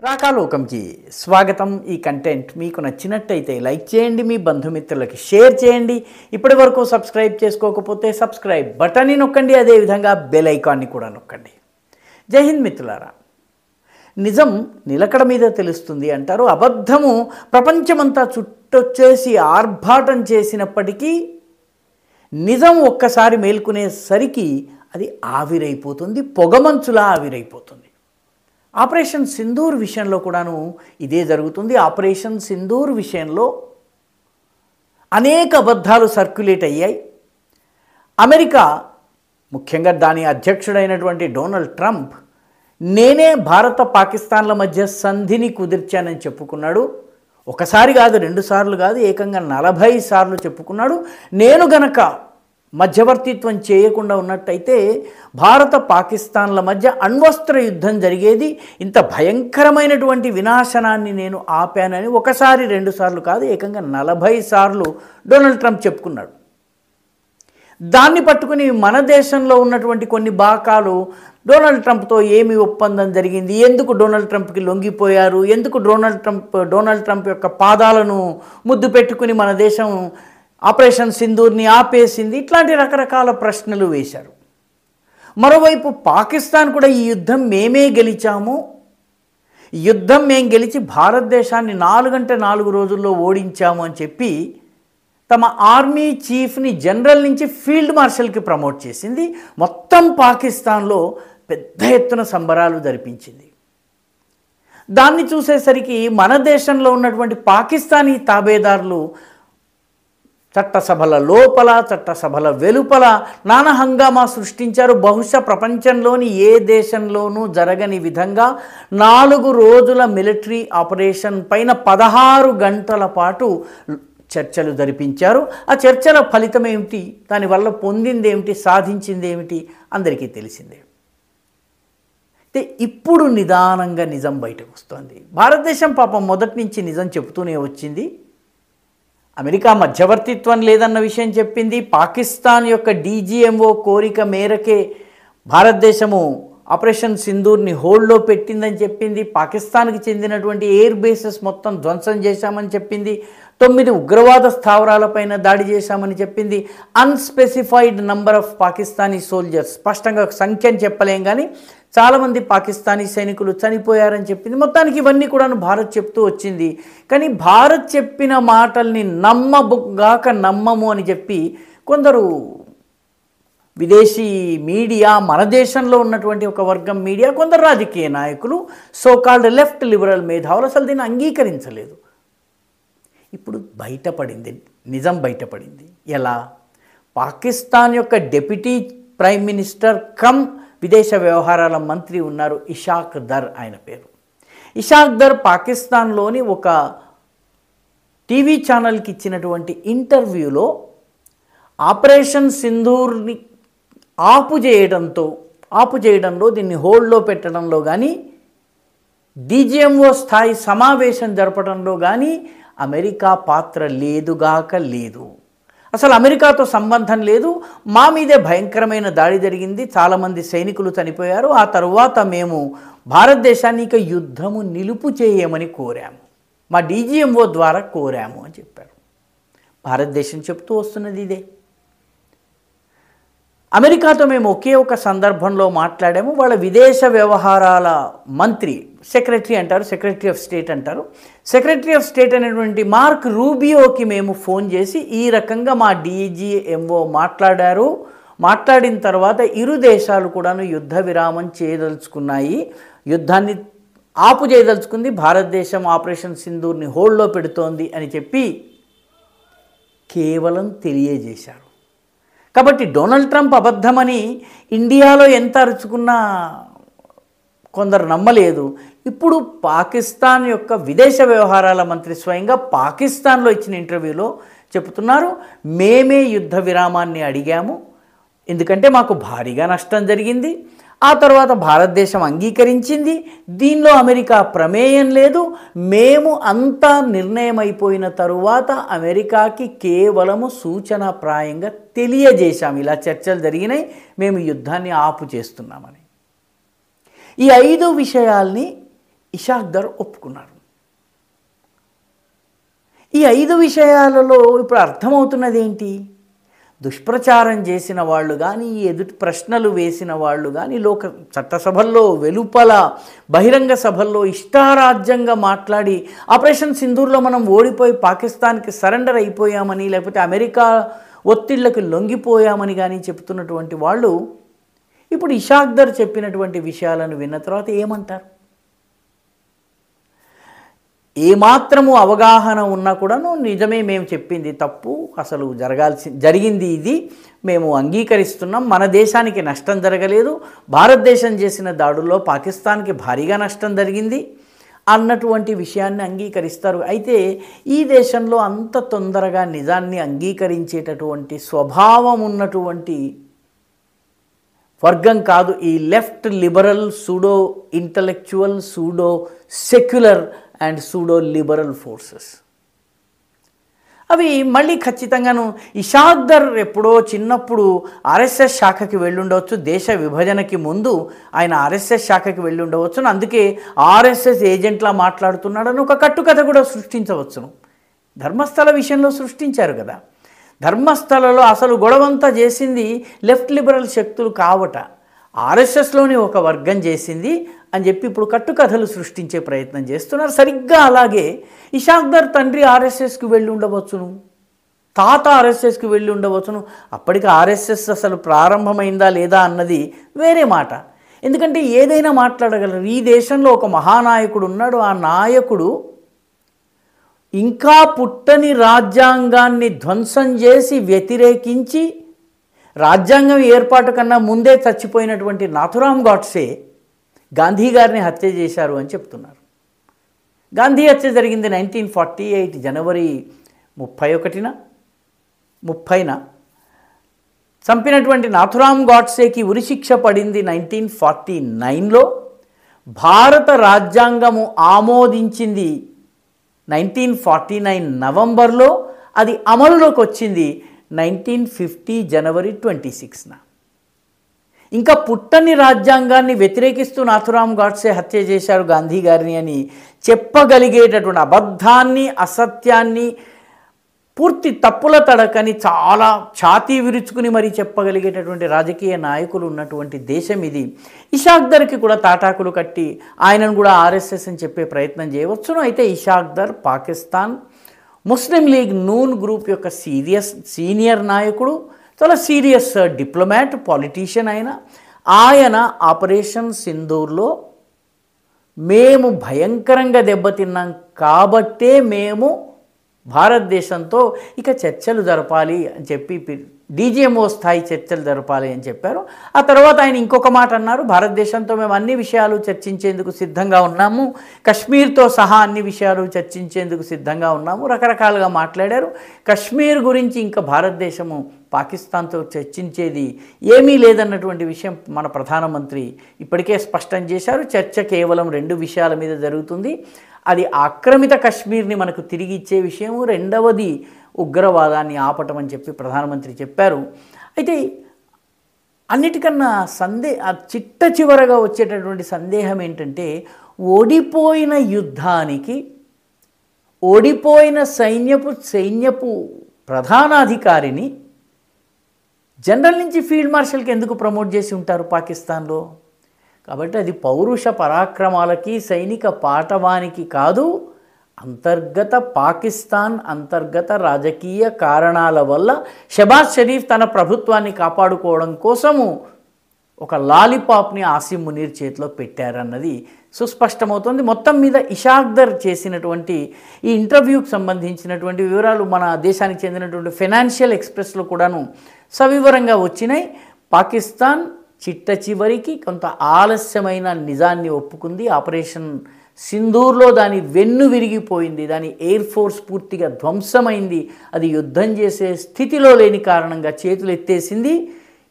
రాకాలోకంకి స్వాగతం. ఈ కంటెంట్ మీకు నచ్చినట్టయితే లైక్ చేయండి, మీ బంధుమిత్రులకి షేర్ చేయండి. ఇప్పటి వరకు సబ్స్క్రైబ్ చేసుకోకపోతే సబ్స్క్రైబ్ బటన్ని నొక్కండి, అదేవిధంగా బెల్ ఐకాన్ని కూడా నొక్కండి. జై హింద్ మిత్రులారా. నిజం నిలకడ మీద తెలుస్తుంది అంటారు. అబద్ధము ప్రపంచమంతా చుట్టొచ్చేసి ఆర్భాటం చేసినప్పటికీ నిజం ఒక్కసారి మేల్కొనేసరికి అది ఆవిరైపోతుంది, పొగమంచులా ఆవిరైపోతుంది. ఆపరేషన్ సింధూర్ విషయంలో కూడాను ఇదే జరుగుతుంది. ఆపరేషన్ సింధూర్ విషయంలో అనేక అబద్ధాలు సర్క్యులేట్ అయ్యాయి. అమెరికా, ముఖ్యంగా దాని అధ్యక్షుడైనటువంటి డొనాల్డ్ ట్రంప్, నేనే భారత పాకిస్తాన్ల మధ్య సంధిని కుదిర్చానని చెప్పుకున్నాడు. ఒకసారి కాదు, 2 సార్లు కాదు, ఏకంగా 40 సార్లు చెప్పుకున్నాడు. నేను గనక మధ్యవర్తిత్వం చేయకుండా ఉన్నట్టయితే భారత పాకిస్తాన్ల మధ్య అణ్వస్త్ర యుద్ధం జరిగేది, ఇంత భయంకరమైనటువంటి వినాశనాన్ని నేను ఆపానని ఒకసారి 2 సార్లు కాదు, ఏకంగా 40 సార్లు డొనాల్డ్ ట్రంప్ చెప్పుకున్నాడు. దాన్ని పట్టుకుని మన దేశంలో ఉన్నటువంటి కొన్ని బాకాలు డొనాల్డ్ ట్రంప్తో ఏమి ఒప్పందం జరిగింది, ఎందుకు డొనాల్డ్ ట్రంప్కి లొంగిపోయారు, ఎందుకు డొనాల్డ్ ట్రంప్ యొక్క పాదాలను ముద్దు పెట్టుకుని మన దేశం ఆపరేషన్ సింధూర్ని ఆపేసింది, ఇట్లాంటి రకరకాల ప్రశ్నలు వేశారు. మరోవైపు పాకిస్తాన్ కూడా ఈ యుద్ధం మేమే గెలిచాము, యుద్ధం మేము గెలిచి భారతదేశాన్ని 4 గంట 4 రోజుల్లో ఓడించాము అని చెప్పి తమ ఆర్మీ చీఫ్ని జనరల్ నుంచి ఫీల్డ్ మార్షల్కి ప్రమోట్ చేసింది. మొత్తం పాకిస్తాన్లో పెద్ద ఎత్తున సంబరాలు జరిపించింది. దాన్ని చూసేసరికి మన దేశంలో ఉన్నటువంటి పాకిస్తానీ తాబేదారులు చట్టసభల లోపల, చట్టసభల వెలుపల నానా హంగామా సృష్టించారు. బహుశా ప్రపంచంలోని ఏ దేశంలోనూ జరగని విధంగా 4 రోజుల మిలిటరీ ఆపరేషన్ పైన 16 గంటల పాటు చర్చలు జరిపించారు. ఆ చర్చల ఫలితం ఏమిటి, దానివల్ల పొందింది ఏమిటి, సాధించింది ఏమిటి అందరికీ తెలిసిందే. అయితే ఇప్పుడు నిదానంగా నిజం బయటకు వస్తుంది. భారతదేశం పాపం మొదటి నుంచి నిజం చెబుతూనే వచ్చింది. అమెరికా మధ్యవర్తిత్వం లేదన్న విషయం చెప్పింది. పాకిస్తాన్ యొక్క డీజీఎంఓ కోరిక మేరకే భారతదేశము ఆపరేషన్ సింధూర్ని హోల్డ్లో పెట్టిందని చెప్పింది. పాకిస్తాన్కి చెందినటువంటి ఎయిర్ బేసెస్ మొత్తం ధ్వంసం చేశామని చెప్పింది. 9 ఉగ్రవాద స్థావరాలపైన దాడి చేశామని చెప్పింది. Unspecified number of Pakistani soldiers, స్పష్టంగా సంఖ్యని చెప్పలేం కానీ చాలామంది పాకిస్తానీ సైనికులు చనిపోయారని చెప్పింది. మొత్తానికి ఇవన్నీ కూడా భారత్ చెప్తూ వచ్చింది. కానీ భారత్ చెప్పిన మాటల్ని నమ్మగాక నమ్మము అని చెప్పి కొందరు విదేశీ మీడియా, మన దేశంలో ఉన్నటువంటి ఒక వర్గం మీడియా, కొందరు రాజకీయ నాయకులు, సోకాల్డ్ లెఫ్ట్ లిబరల్ మేధావులు అసలు దీన్ని అంగీకరించలేదు. ఇప్పుడు బయటపడింది, నిజం బయటపడింది. ఎలా? పాకిస్తాన్ యొక్క డిప్యూటీ ప్రైమ్ మినిస్టర్ కమ్ విదేశ వ్యవహారాల మంత్రి ఉన్నారు, ఇషాక్ దర్ ఆయన పేరు. ఇషాక్ దర్ పాకిస్తాన్లోని ఒక టీవీ ఛానల్కి ఇచ్చినటువంటి ఇంటర్వ్యూలో ఆపరేషన్ సింధూర్ని ఆపు చేయడంలో, దీన్ని హోల్డ్లో పెట్టడంలో కానీ, డీజీఎంఓ స్థాయి సమావేశం జరపడంలో కానీ అమెరికా పాత్ర లేదుగాక లేదు. అసలు అమెరికాతో సంబంధం లేదు, మా మీదే భయంకరమైన దాడి జరిగింది, చాలామంది సైనికులు చనిపోయారు, ఆ తరువాత మేము భారతదేశాన్ని ఇక యుద్ధము నిలుపు చేయమని కోరాము, మా డీజీఎంఓ ద్వారా కోరాము అని చెప్పారు. భారతదేశం చెప్తూ వస్తున్నది ఇదే. అమెరికాతో మేము ఒకే ఒక సందర్భంలో మాట్లాడాము. వాళ్ళ విదేశ వ్యవహారాల మంత్రి, సెక్రటరీ ఆఫ్ స్టేట్ అంటారు, సెక్రటరీ ఆఫ్ స్టేట్ అనేటువంటి మార్క్ రూబియోకి మేము ఫోన్ చేసి ఈ రకంగా మా డీజీఎంఓ మాట్లాడిన తర్వాత ఇరు దేశాలు కూడాను యుద్ధ విరామం చేయదలుచుకున్నాయి, యుద్ధాన్ని ఆపు చేయదలుచుకుంది, భారతదేశం ఆపరేషన్ సింధూర్ని హోల్డ్లో పెడుతోంది అని చెప్పి కేవలం తెలియజేశారు. కాబట్టి డొనాల్డ్ ట్రంప్ అబద్ధమని ఇండియాలో ఎంత అరుచుకున్నా కొందరు నమ్మలేదు. ఇప్పుడు పాకిస్తాన్ యొక్క విదేశ వ్యవహారాల మంత్రి స్వయంగా పాకిస్తాన్లో ఇచ్చిన ఇంటర్వ్యూలో చెబుతున్నారు, మేమే యుద్ధ విరామాన్ని అడిగాము, ఎందుకంటే మాకు భారీగా నష్టం జరిగింది, ఆ తర్వాత భారతదేశం అంగీకరించింది, దీనిలో అమెరికా ప్రమేయం లేదు, మేము అంతా నిర్ణయం అయిపోయిన తరువాత అమెరికాకి కేవలము సూచనాప్రాయంగా తెలియజేశాము, ఇలా చర్చలు జరిగినాయి, మేము యుద్ధాన్ని ఆపు చేస్తున్నామని. ఈ 5 విషయాల్ని ఇషాక్ దర్ ఒప్పుకున్నారు. ఈ 5 విషయాలలో ఇప్పుడు అర్థమవుతున్నది ఏంటి? దుష్ప్రచారం చేసిన వాళ్ళు కానీ, ఎదుటి ప్రశ్నలు వేసిన వాళ్ళు కానీ, చట్టసభల్లో, వెలుపల, బహిరంగ సభల్లో ఇష్టారాజ్యంగా మాట్లాడి ఆపరేషన్ సింధూర్లో మనం ఓడిపోయి పాకిస్తాన్కి సరెండర్ అయిపోయామని, లేకపోతే అమెరికా ఒత్తిళ్లకు లొంగిపోయామని కానీ చెప్తున్నటువంటి వాళ్ళు ఇప్పుడు ఇషాక్ దర్ చెప్పినటువంటి విషయాలను విన్న తర్వాత ఏమంటారు? ఏమాత్రము అవగాహన ఉన్నా కూడాను నిజమే, మేము చెప్పింది తప్పు, అసలు జరిగింది ఇది, మేము అంగీకరిస్తున్నాం, మన దేశానికి నష్టం జరగలేదు, భారతదేశం చేసిన దాడుల్లో పాకిస్తాన్కి భారీగా నష్టం జరిగింది అన్నటువంటి విషయాన్ని అంగీకరిస్తారు. అయితే ఈ దేశంలో అంత తొందరగా నిజాన్ని అంగీకరించేటటువంటి స్వభావం ఉన్నటువంటి వర్గం కాదు ఈ left liberal, pseudo intellectual, pseudo secular and pseudo liberal forces. అవి మళ్ళీ ఖచ్చితంగాను ఇషాక్ దర్ ఎప్పుడో చిన్నప్పుడు ఆర్ఎస్ఎస్ శాఖకి వెళ్ళుండవచ్చు, దేశ విభజనకి ముందు ఆయన ఆర్ఎస్ఎస్ శాఖకి వెళ్ళుండవచ్చును, అందుకే ఆర్ఎస్ఎస్ ఏజెంట్లా మాట్లాడుతున్నాడని ఒక కట్టుకథ కూడా సృష్టించవచ్చును. ధర్మస్థల విషయంలో సృష్టించారు కదా. ధర్మస్థలలో అసలు గొడవంతా చేసింది లెఫ్ట్ లిబరల్ శక్తులు కావట, ఆర్ఎస్ఎస్లోని ఒక వర్గం చేసింది అని చెప్పి ఇప్పుడు కట్టుకథలు సృష్టించే ప్రయత్నం చేస్తున్నారు. సరిగ్గా అలాగే ఇషాక్ దర్ తండ్రి ఆర్ఎస్ఎస్కి వెళ్ళి ఉండవచ్చును, తాత ఆర్ఎస్ఎస్కి వెళ్ళి ఉండవచ్చును. అప్పటికి ఆర్ఎస్ఎస్ అసలు ప్రారంభమైందా లేదా అన్నది వేరే మాట. ఎందుకంటే ఏదైనా మాట్లాడగలరు. ఈ దేశంలో ఒక మహానాయకుడు ఉన్నాడు, ఆ నాయకుడు ఇంకా పుట్టని రాజ్యాంగాన్ని ధ్వంసం చేసి వ్యతిరేకించి రాజ్యాంగం ఏర్పాటు కన్నా ముందే చచ్చిపోయినటువంటి నాథురామ్ గోడ్సే గాంధీ గారిని హత్య చేశారు అని చెప్తున్నారు. గాంధీ హత్య జరిగింది 1948 జనవరి 30న. చంపినటువంటి నాథురామ్ గోడ్సేకి ఉరిశిక్ష పడింది 1949లో. భారత రాజ్యాంగము ఆమోదించింది 1949 నవంబర్లో, అది అమలులోకి వచ్చింది 1950 జనవరి 26న. ఇంకా పుట్టని రాజ్యాంగాన్ని వ్యతిరేకిస్తూ నాథురామ్ గోడ్సే హత్య చేశారు గాంధీ గారిని అని చెప్పగలిగేటటువంటి అబద్ధాన్ని, అసత్యాన్ని, పూర్తి తప్పుల తడకని చాలా ఛాతీ విరుచుకుని మరీ చెప్పగలిగేటటువంటి రాజకీయ నాయకులు ఉన్నటువంటి దేశం ఇది. ఇషాక్ దర్కి కూడా తాటాకులు కట్టి ఆయనను కూడా ఆర్ఎస్ఎస్ అని చెప్పే ప్రయత్నం చేయవచ్చును. అయితే Ishaq Dar Pakistan Muslim League Noon group యొక్క సీనియర్ నాయకుడు, చాలా సీరియస్ డిప్లొమాట్, పాలిటీషియన్ ఆయన ఆపరేషన్ సింధూర్లో మేము భయంకరంగా దెబ్బతిన్నాం కాబట్టే మేము భారతదేశంతో ఇక చర్చలు జరపాలి అని చెప్పి డీజీఎంఓ స్థాయి చర్చలు జరపాలి అని చెప్పారు. ఆ తర్వాత ఆయన ఇంకొక మాట అన్నారు, భారతదేశంతో మేము అన్ని విషయాలు చర్చించేందుకు సిద్ధంగా ఉన్నాము, కశ్మీర్తో సహా అన్ని విషయాలు చర్చించేందుకు సిద్ధంగా ఉన్నాము, రకరకాలుగా మాట్లాడారు. కశ్మీర్ గురించి ఇంకా భారతదేశము పాకిస్తాన్తో చర్చించేది ఏమీ లేదన్నటువంటి విషయం మన ప్రధానమంత్రి ఇప్పటికే స్పష్టం చేశారు. చర్చ కేవలం 2 విషయాల మీద జరుగుతుంది. అది ఆక్రమిత కశ్మీర్ని మనకు తిరిగి ఇచ్చే విషయము, రెండవది ఉగ్రవాదాన్ని ఆపటం అని చెప్పి ప్రధానమంత్రి చెప్పారు. అయితే అన్నిటికన్నా చిట్ట చివరగా వచ్చేటటువంటి సందేహం ఏంటంటే, ఓడిపోయిన యుద్ధానికి ఓడిపోయిన సైన్యపు ప్రధానాధికారిని జనరల్ నుంచి ఫీల్డ్ మార్షల్కి ఎందుకు ప్రమోట్ చేసి ఉంటారు పాకిస్తాన్లో? కాబట్టి అది పౌరుష పరాక్రమాలకి, సైనిక పాటవానికి కాదు, పాకిస్తాన్ అంతర్గత రాజకీయ కారణాల వల్ల షబాజ్ షరీఫ్ తన ప్రభుత్వాన్ని కాపాడుకోవడం కోసము ఒక లాలీపాప్ని ఆసిమ్ మునీర్ చేతిలో పెట్టారన్నది సుస్పష్టమవుతుంది. మొత్తం మీద ఇషాక్ దర్ చేసినటువంటి ఈ ఇంటర్వ్యూకి సంబంధించినటువంటి వివరాలు మన దేశానికి చెందినటువంటి ఫైనాన్షియల్ ఎక్స్ప్రెస్లో కూడాను సవివరంగా వచ్చినాయి. పాకిస్తాన్ చిట్ట చివరికి కొంత ఆలస్యమైన నిజాన్ని ఒప్పుకుంది. ఆపరేషన్ సింధూర్లో దాని వెన్ను విరిగిపోయింది, దాని ఎయిర్ ఫోర్స్ పూర్తిగా ధ్వంసమైంది, అది యుద్ధం చేసే స్థితిలో లేని కారణంగా చేతులు ఎత్తేసింది.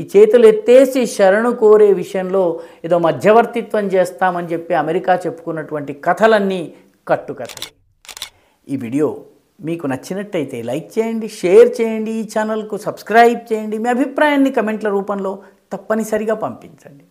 ఈ చేతులు ఎత్తేసి శరణు కోరే విషయంలో ఏదో మధ్యవర్తిత్వం చేస్తామని చెప్పి అమెరికా చెప్పుకున్నటువంటి కథలన్నీ కట్టుకథలు. ఈ వీడియో మీకు నచ్చినట్టయితే లైక్ చేయండి, షేర్ చేయండి, ఈ ఛానల్కు సబ్స్క్రైబ్ చేయండి, మీ అభిప్రాయాన్ని కమెంట్ల రూపంలో తప్పనిసరిగా పంపించండి.